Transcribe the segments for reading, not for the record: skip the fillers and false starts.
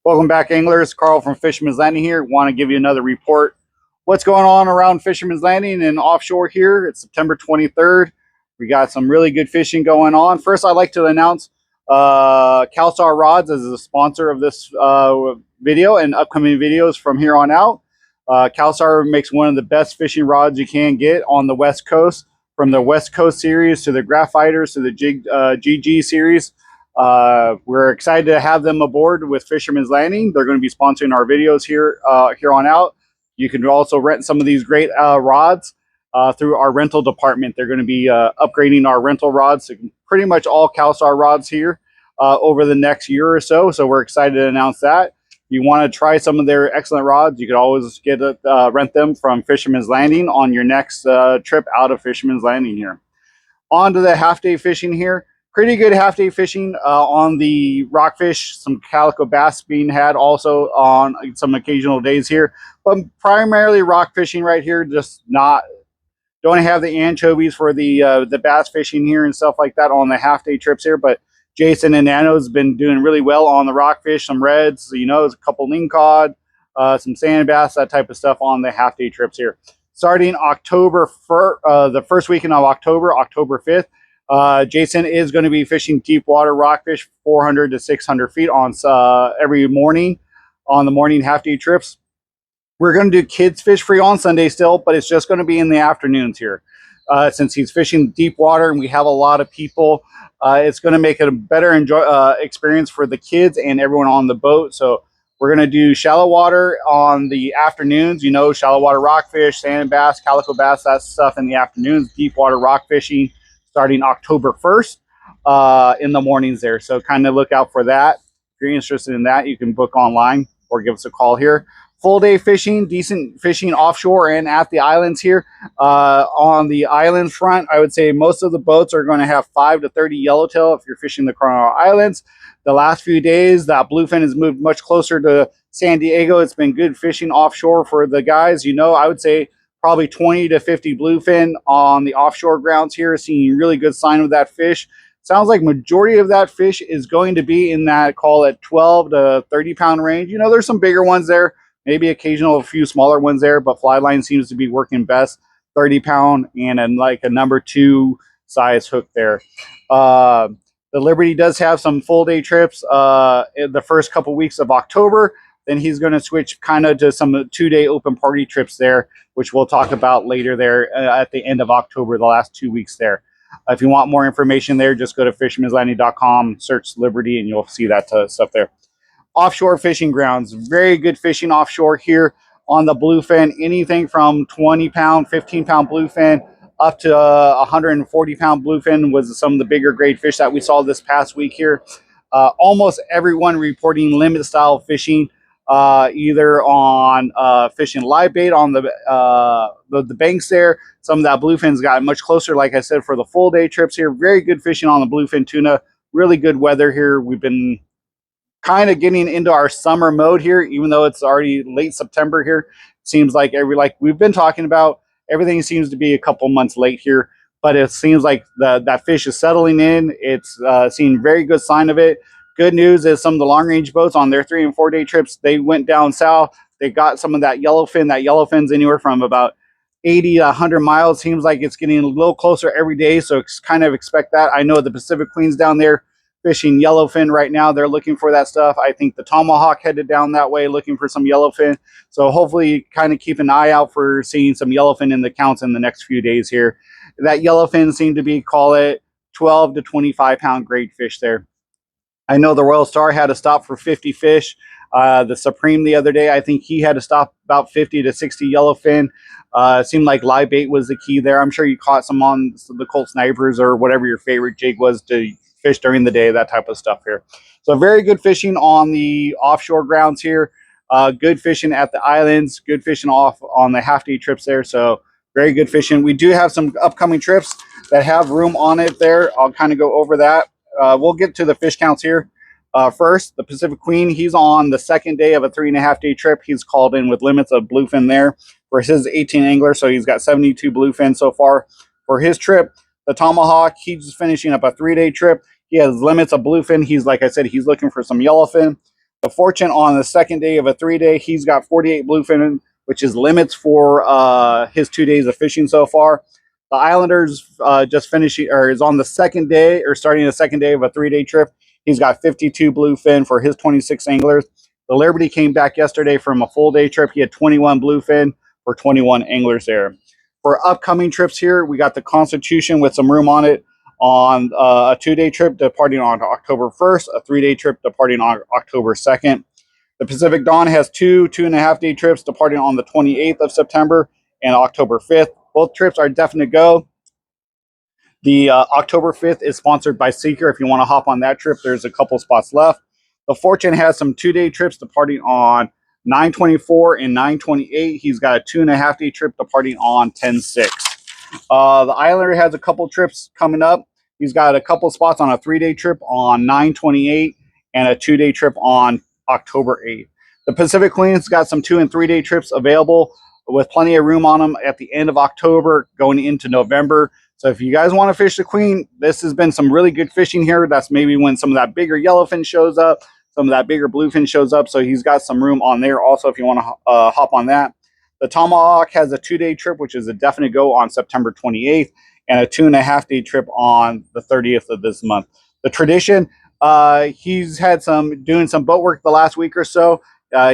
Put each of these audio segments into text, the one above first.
Welcome back, anglers. Carl from Fisherman's Landing here. Want to give you another report. What's going on around Fisherman's Landing and offshore here? It's September 23rd. We got some really good fishing going on. First, I'd like to announce Calstar Rods as a sponsor of this video and upcoming videos from here on out. Calstar makes one of the best fishing rods you can get on the West Coast, from the West Coast series to the Graphiters to the GG series. We're excited to have them aboard with Fisherman's Landing. They're going to be sponsoring our videos here on out. You can also rent some of these great rods through our rental department. They're going to be upgrading our rental rods to pretty much all Calstar rods here over the next year or so. So we're excited to announce that. If you want to try some of their excellent rods, you can always rent them from Fisherman's Landing on your next trip out of Fisherman's Landing here. On to the half-day fishing here. Pretty good half-day fishing on the rockfish. Some calico bass being had also on some occasional days here, but primarily rock fishing right here. Just don't have the anchovies for the bass fishing here and stuff like that on the half-day trips here. But Jason and Nano's been doing really well on the rockfish, some reds, a couple lingcod, some sand bass, that type of stuff on the half-day trips here. Starting October the first weekend of October, October 5th. Jason is going to be fishing deep water rockfish 400 to 600 feet on every morning on the morning half-day trips. We're going to do kids fish free on Sunday still, but it's just going to be in the afternoons here. Since he's fishing deep water and we have a lot of people, it's going to make it a better experience for the kids and everyone on the boat. So we're going to do shallow water on the afternoons, shallow water rockfish, sand bass, calico bass, that stuff in the afternoons. Deep water rock fishing starting October 1st in the mornings there. So kind of look out for that. If you're interested in that, you can book online or give us a call here. Full day fishing, decent fishing offshore and at the islands here. On the island front, I would say most of the boats are going to have 5 to 30 yellowtail if you're fishing the Coronado Islands. The last few days, that bluefin has moved much closer to San Diego. It's been good fishing offshore for the guys. I would say probably 20 to 50 bluefin on the offshore grounds here, seeing really good sign of that fish. Sounds like majority of that fish is going to be in that, call it 12 to 30 pound range. There's some bigger ones there, maybe occasional a few smaller ones there, but fly line seems to be working best. 30 pound and like a number 2 size hook there. The Liberty does have some full day trips in the first couple weeks of October. Then he's going to switch kind of to some 2-day open party trips there, which we'll talk about later there at the end of October, the last 2 weeks there. If you want more information there, just go to fishermanslanding.com, search Liberty, and you'll see that stuff there. Offshore fishing grounds, very good fishing offshore here on the bluefin. Anything from 20 pound, 15 pound bluefin up to 140 pound bluefin was some of the bigger grade fish that we saw this past week here. Almost everyone reporting limit style fishing. Either on fishing live bait on the banks there. Some of that bluefin's got much closer, like I said, for the full day trips here. Very good fishing on the bluefin tuna. Really good weather here. We've been kind of getting into our summer mode here, even though it's already late September here. It seems like we've been talking about, everything seems to be a couple months late here, but it seems like that fish is settling in. It's seeing very good sign of it. Good news is some of the long-range boats on their 3 and 4 day trips, they went down south. They got some of that yellowfin. That yellowfin's anywhere from about 80 to 100 miles. Seems like it's getting a little closer every day, so kind of expect that. I know the Pacific Queen's down there fishing yellowfin right now. They're looking for that stuff. I think the Tomahawk headed down that way looking for some yellowfin. So hopefully kind of keep an eye out for seeing some yellowfin in the counts in the next few days here. That yellowfin seemed to be, call it 12 to 25 pound grade fish there. I know the Royal Star had to stop for 50 fish. The Supreme the other day, I think he had to stop about 50 to 60 yellowfin. It seemed like live bait was the key there. I'm sure you caught some on the Colt Snipers or whatever your favorite jig was to fish during the day, that type of stuff here. So very good fishing on the offshore grounds here. Good fishing at the islands. Good fishing off on the half-day trips there. So very good fishing. We do have some upcoming trips that have room on it there. I'll kind of go over that. We'll get to the fish counts here. First, the Pacific Queen, he's on the second day of a 3.5 day trip. He's called in with limits of bluefin there for his 18 angler. So he's got 72 bluefin so far for his trip. The Tomahawk, he's finishing up a 3-day trip. He has limits of bluefin. He's, like I said, he's looking for some yellowfin. The Fortune on the second day of a 3-day, he's got 48 bluefin, which is limits for his 2 days of fishing so far. The Islanders just finishing, or is on the second day, or starting the second day of a 3-day trip. He's got 52 bluefin for his 26 anglers. The Liberty came back yesterday from a full day trip. He had 21 bluefin for 21 anglers there. For upcoming trips here, we got the Constitution with some room on it on a 2-day trip departing on October 1st, a 3-day trip departing on October 2nd. The Pacific Dawn has 2.5-day trips departing on the 28th of September and October 5th. Both trips are definite go. The October 5th is sponsored by Seeker. If you want to hop on that trip, there's a couple spots left. The Fortune has some 2-day trips departing on 9/24 and 9/28. He's got a 2.5-day trip departing on 10/6. The Islander has a couple trips coming up. He's got a couple spots on a 3-day trip on 9/28 and a 2-day trip on October 8th. The Pacific Queen's got some 2- and 3-day trips available with plenty of room on them at the end of October going into November. So if you guys want to fish the Queen, this has been some really good fishing here. That's maybe when some of that bigger yellowfin shows up, some of that bigger bluefin shows up. So he's got some room on there also if you want to hop on that. The Tomahawk has a 2-day trip, which is a definite go on September 28th, and a 2.5-day trip on the 30th of this month. The Tradition, he's had doing some boat work the last week or so.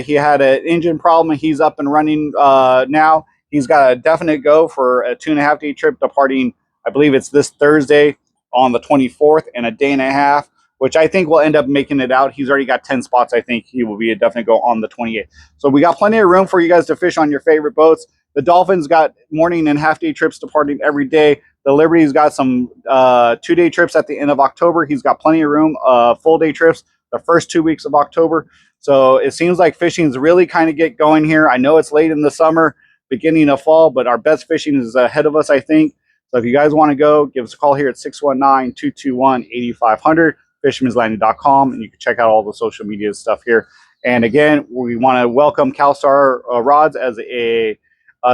He had an engine problem, and he's up and running now. He's got a definite go for a 2.5-day trip departing, I believe it's this Thursday on the 24th, and a day and a half, which I think will end up making it out. He's already got 10 spots. I think he will be a definite go on the 28th. So we got plenty of room for you guys to fish on your favorite boats. The Dolphin's got morning and half-day trips departing every day. The Liberty's got some 2-day trips at the end of October. He's got plenty of room, full-day trips the first 2 weeks of October. So it seems like fishing's really kind of get going here. I know it's late in the summer, beginning of fall, but our best fishing is ahead of us, I think. So if you guys want to go, give us a call here at 619-221-8500, fishermanslanding.com, and you can check out all the social media stuff here. And again, we want to welcome Calstar Rods as a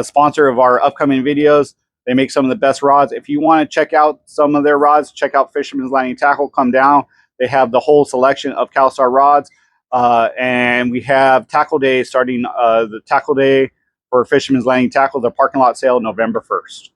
sponsor of our upcoming videos. They make some of the best rods. If you want to check out some of their rods, check out Fisherman's Landing Tackle. Come down. They have the whole selection of Calstar rods. And we have Tackle Day starting the Tackle Day for Fisherman's Landing Tackle, the parking lot sale, November 1st.